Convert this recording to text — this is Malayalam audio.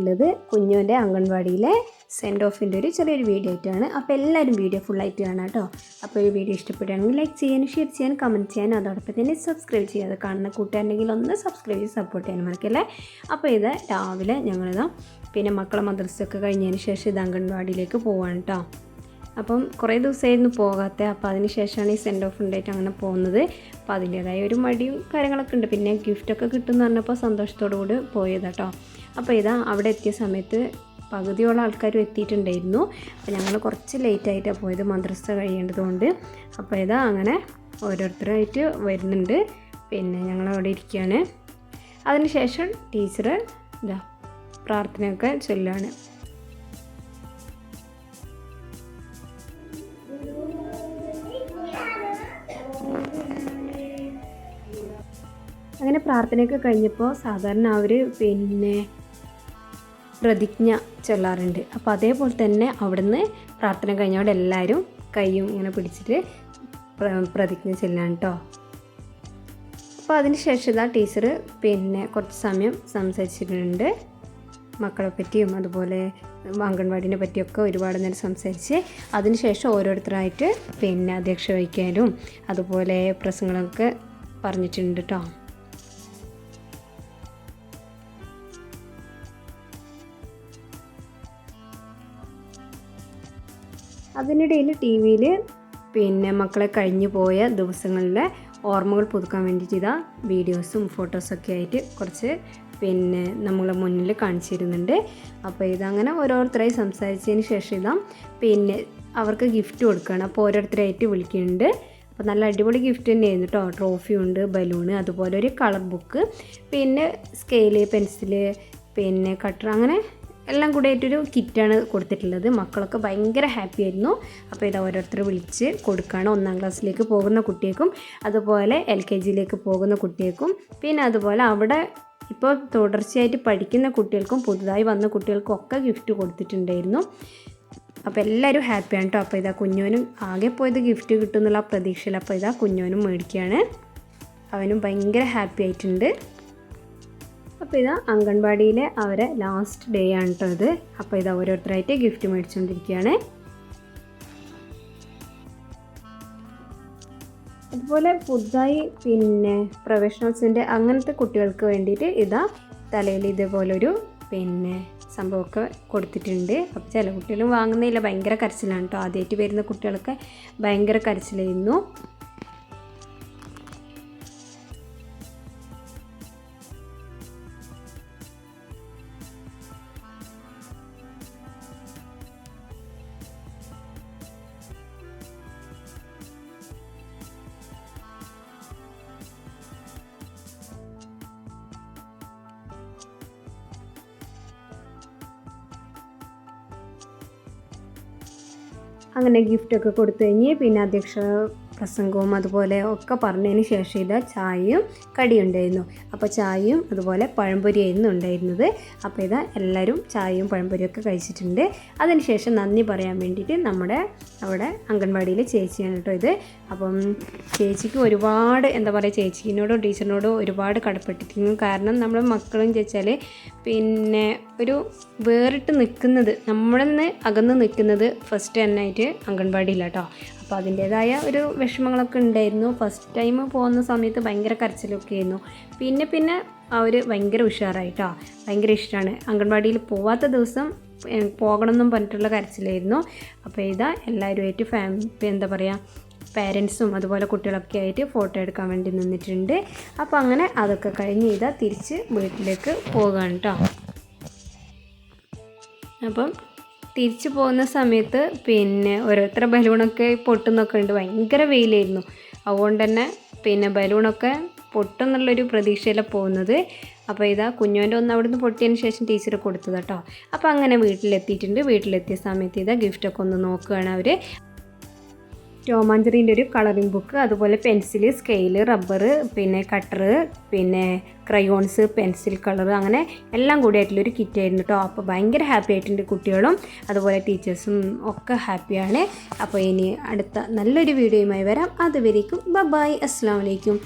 വന്നിട്ടുള്ളത് കുഞ്ഞുവിൻ്റെ അംഗൻവാടിയിലെ സെൻഡ് ഓഫിൻ്റെ ഒരു ചെറിയൊരു വീഡിയോ ആയിട്ടാണ്. അപ്പോൾ എല്ലാവരും വീഡിയോ ഫുള്ളായിട്ട് കാണാം കേട്ടോ. അപ്പോൾ ഈ വീഡിയോ ഇഷ്ടപ്പെടുകയാണെങ്കിൽ ലൈക്ക് ചെയ്യാനും ഷെയർ ചെയ്യാനും കമൻറ്റ് ചെയ്യാനും അതോടൊപ്പം തന്നെ സബ്സ്ക്രൈബ് ചെയ്യാതെ കാണുന്ന കൂട്ടുകാരുണ്ടെങ്കിൽ ഒന്ന് സബ്സ്ക്രൈബ് ചെയ്ത് സപ്പോർട്ട് ചെയ്യാനും മറക്കല്ലേ. അപ്പോൾ ഇത് രാവിലെ ഞങ്ങളിതാ പിന്നെ മക്കളെ മദ്രസയൊക്കെ കഴിഞ്ഞതിന് ശേഷം ഇത് അംഗൻവാടിയിലേക്ക് പോവാണ് കേട്ടോ. അപ്പം കുറേ ദിവസമായിരുന്നു പോകാത്ത, അപ്പോൾ അതിന് ശേഷമാണ് ഈ സെൻഡ് ഓഫ് ഉണ്ടായിട്ട് അങ്ങനെ പോകുന്നത്. അപ്പോൾ അതിൻ്റേതായ ഒരു മടിയും കാര്യങ്ങളൊക്കെ ഉണ്ട്. പിന്നെ ഗിഫ്റ്റൊക്കെ കിട്ടുമെന്ന് പറഞ്ഞപ്പോൾ സന്തോഷത്തോടു കൂടി പോയത് കേട്ടോ. അപ്പോൾ ഇതാ അവിടെ എത്തിയ സമയത്ത് പകുതിയോളം ആൾക്കാരും എത്തിയിട്ടുണ്ടായിരുന്നു. അപ്പോൾ ഞങ്ങൾ കുറച്ച് ലേറ്റായിട്ടാണ് പോയത്, മദ്രസ കഴിയേണ്ടതുകൊണ്ട്. അപ്പോൾ ഇതാ അങ്ങനെ ഓരോരുത്തരായിട്ട് വരുന്നുണ്ട്. പിന്നെ ഞങ്ങളവിടെ ഇരിക്കുകയാണ്. അതിന് ശേഷം ടീച്ചർ ഇതാ പ്രാർത്ഥനയൊക്കെ ചൊല്ലുകയാണ്. അങ്ങനെ പ്രാർത്ഥനയൊക്കെ കഴിഞ്ഞപ്പോൾ സാധാരണ അവർ പിന്നെ പ്രതിജ്ഞ ചൊല്ലാറുണ്ട്. അപ്പോൾ അതേപോലെ തന്നെ അവിടുന്ന് പ്രാർത്ഥന കഴിഞ്ഞവിടെ എല്ലാവരും കൈയും ഇങ്ങനെ പിടിച്ചിട്ട് പ്രതിജ്ഞ ചൊല്ലാണ് കേട്ടോ. അപ്പോൾ അതിന് ശേഷം ഇതാ ടീച്ചർ പിന്നെ കുറച്ച് സമയം സംസാരിച്ചിട്ടുണ്ട്. മക്കളെ പറ്റിയും അതുപോലെ അംഗൻവാടിനെ പറ്റിയൊക്കെ ഒരുപാട് നേരം സംസാരിച്ച് അതിനുശേഷം ഓരോരുത്തരായിട്ട് പിന്നെ അധ്യക്ഷ വഹിക്കാനും അതുപോലെ പ്രസംഗങ്ങളൊക്കെ പറഞ്ഞിട്ടുണ്ട് കേട്ടോ. അതിനിടയിൽ ടി വിയിൽ പിന്നെ മക്കളെ കഴിഞ്ഞു പോയ ദിവസങ്ങളിലെ ഓർമ്മകൾ പുതുക്കാൻ വേണ്ടിയിട്ട് ഇതാ വീഡിയോസും ഫോട്ടോസൊക്കെ ആയിട്ട് കുറച്ച് പിന്നെ നമ്മളെ മുന്നിൽ കാണിച്ചിരുന്നുണ്ട്. അപ്പോൾ ഇതങ്ങനെ ഓരോരുത്തരായി സംസാരിച്ചതിന് ശേഷം ഇതാ പിന്നെ അവർക്ക് ഗിഫ്റ്റ് കൊടുക്കുകയാണ്. അപ്പോൾ ഓരോരുത്തരായിട്ട് വിളിക്കുന്നുണ്ട്. അപ്പോൾ നല്ല അടിപൊളി ഗിഫ്റ്റ് തന്നെയായിരുന്നു കേട്ടോ. ട്രോഫി ഉണ്ട്, ബലൂണ്, അതുപോലെ ഒരു കളർ ബുക്ക്, പിന്നെ സ്കെയില്, പെൻസില്, പിന്നെ കട്ടർ, അങ്ങനെ എല്ലാം കൂടെ ആയിട്ടൊരു കിറ്റാണ് കൊടുത്തിട്ടുള്ളത്. മക്കളൊക്കെ ഭയങ്കര ഹാപ്പി ആയിരുന്നു. അപ്പോൾ ഇത് ഓരോരുത്തർ വിളിച്ച് കൊടുക്കുകയാണ്. 1ാം ക്ലാസ്സിലേക്ക് പോകുന്ന കുട്ടികൾക്കും അതുപോലെ LKGയിലേക്ക് പോകുന്ന കുട്ടികൾക്കും പിന്നെ അതുപോലെ അവിടെ ഇപ്പോൾ തുടർച്ചയായിട്ട് പഠിക്കുന്ന കുട്ടികൾക്കും പുതുതായി വന്ന കുട്ടികൾക്കും ഒക്കെ ഗിഫ്റ്റ് കൊടുത്തിട്ടുണ്ടായിരുന്നു. അപ്പോൾ എല്ലാവരും ഹാപ്പിയാണ് കേട്ടോ. അപ്പോൾ ഇതാ കുഞ്ഞോനും ആകെ പോയത് ഗിഫ്റ്റ് കിട്ടുമെന്നുള്ള പ്രതീക്ഷയിൽ അപ്പോൾ ഇതാ കുഞ്ഞോനും മേടിക്കുകയാണ്. അവനും ഭയങ്കര ഹാപ്പി ആയിട്ടുണ്ട്. അപ്പോൾ ഇതാ അംഗൻവാടിയിലെ അവരെ ലാസ്റ്റ് ഡേ ആണ് കേട്ടോ ഇത്. അപ്പോൾ ഇതാ ഓരോരുത്തരായിട്ട് ഗിഫ്റ്റ് മേടിച്ചുകൊണ്ടിരിക്കുകയാണ്. അതുപോലെ പുതുതായി പിന്നെ പ്രൊഫഷണൽസിൻ്റെ അങ്ങനത്തെ കുട്ടികൾക്ക് വേണ്ടിയിട്ട് ഇതാ തലയിൽ ഇതേപോലൊരു പിന്നെ സംഭവമൊക്കെ കൊടുത്തിട്ടുണ്ട്. അപ്പോൾ ചില കുട്ടികളും വാങ്ങുന്നില്ല, ഭയങ്കര കരച്ചിലാണ് കേട്ടോ. ആദ്യമായിട്ട് വരുന്ന കുട്ടികളൊക്കെ ഭയങ്കര കരച്ചിലായിരുന്നു. അങ്ങനെ ഗിഫ്റ്റൊക്കെ കൊടുത്തു കഴിഞ്ഞ് പിന്നെ അധ്യക്ഷ പ്രസംഗവും അതുപോലെ ഒക്കെ പറഞ്ഞതിന് ശേഷം ഇതാ ചായയും കടിയുണ്ടായിരുന്നു. അപ്പോൾ ചായയും അതുപോലെ പഴംപൊരിയായിരുന്നു ഉണ്ടായിരുന്നത്. അപ്പോൾ ഇതാ എല്ലാവരും ചായയും പഴംപൊരിയൊക്കെ കഴിച്ചിട്ടുണ്ട്. അതിനുശേഷം നന്ദി പറയാൻ വേണ്ടിയിട്ട് നമ്മുടെ അവിടെ അംഗൻവാടിയിലെ ചേച്ചിയാണ് കേട്ടോ ഇത്. അപ്പം ചേച്ചിക്ക് ഒരുപാട് എന്താ പറയുക, ചേച്ചിനോടോ ടീച്ചറിനോടോ ഒരുപാട് കടപ്പെട്ടിരിക്കുന്നു. കാരണം നമ്മുടെ മക്കളും ചോദിച്ചാൽ പിന്നെ ഒരു വേറിട്ട് നിൽക്കുന്നത്, നമ്മളിൽ നിന്ന് അകന്ന് നിൽക്കുന്നത് ഫസ്റ്റ് തന്നെയായിട്ട് അംഗൻവാടിയില്ല കേട്ടോ. അപ്പോൾ അതിൻ്റേതായ ഒരു വിഷമങ്ങളൊക്കെ ഉണ്ടായിരുന്നു. ഫസ്റ്റ് ടൈം പോകുന്ന സമയത്ത് ഭയങ്കര കരച്ചിലൊക്കെ ആയിരുന്നു. പിന്നെ അവർ ഭയങ്കര ഉഷാറായിട്ടോ, ഭയങ്കര ഇഷ്ടമാണ്. അംഗൻവാടിയിൽ പോവാത്ത ദിവസം പോകണമെന്നും പറഞ്ഞിട്ടുള്ള കരച്ചിലായിരുന്നു. അപ്പോൾ ഇതാ എല്ലാവരുമായിട്ട് എന്താ പറയുക, പേരൻസും അതുപോലെ കുട്ടികളൊക്കെ ആയിട്ട് ഫോട്ടോ എടുക്കാൻ വേണ്ടി നിന്നിട്ടുണ്ട്. അപ്പോൾ അങ്ങനെ അതൊക്കെ കഴിഞ്ഞ് ഇതാ തിരിച്ച് വീട്ടിലേക്ക് പോകുകയാണ് കേട്ടോ. അപ്പം തിരിച്ചു പോകുന്ന സമയത്ത് പിന്നെ ഓരോരുത്തർ ബലൂണൊക്കെ പൊട്ടുന്നൊക്കെ ഉണ്ട്. ഭയങ്കര വെയിലായിരുന്നു. അതുകൊണ്ട് തന്നെ പിന്നെ ബലൂണൊക്കെ പൊട്ടുന്നുള്ളൊരു പ്രതീക്ഷയിലാണ് പോകുന്നത്. അപ്പോൾ ഇതാ കുഞ്ഞോൻ്റെ ഒന്ന് അവിടുന്ന് പൊട്ടിയതിന് ശേഷം ടീച്ചർ കൊടുത്തത് കേട്ടോ. അപ്പോൾ അങ്ങനെ വീട്ടിലെത്തിയിട്ടുണ്ട്. വീട്ടിലെത്തിയ സമയത്ത് ഇതാ ഗിഫ്റ്റൊക്കെ ഒന്ന് നോക്കുകയാണ് അവർ. ടോം ആൻഡ് ജെറിൻ്റെ ഒരു കളറിംഗ് ബുക്ക്, അതുപോലെ പെൻസില്, സ്കെയില്, റബ്ബർ, പിന്നെ കട്ടർ, പിന്നെ ക്രയോൺസ്, പെൻസിൽ കളർ, അങ്ങനെ എല്ലാം കൂടി ആയിട്ടുള്ളൊരു കിറ്റായിരുന്നു കേട്ടോ. അപ്പോൾ ഭയങ്കര ഹാപ്പി ആയിട്ടുണ്ട് കുട്ടികളും അതുപോലെ ടീച്ചേഴ്സും ഒക്കെ ഹാപ്പിയാണ്. അപ്പോൾ ഇനി അടുത്ത നല്ലൊരു വീഡിയോയുമായി വരാം. അതുവരേക്കും ബൈ, അസ്സലാമു അലൈക്കും.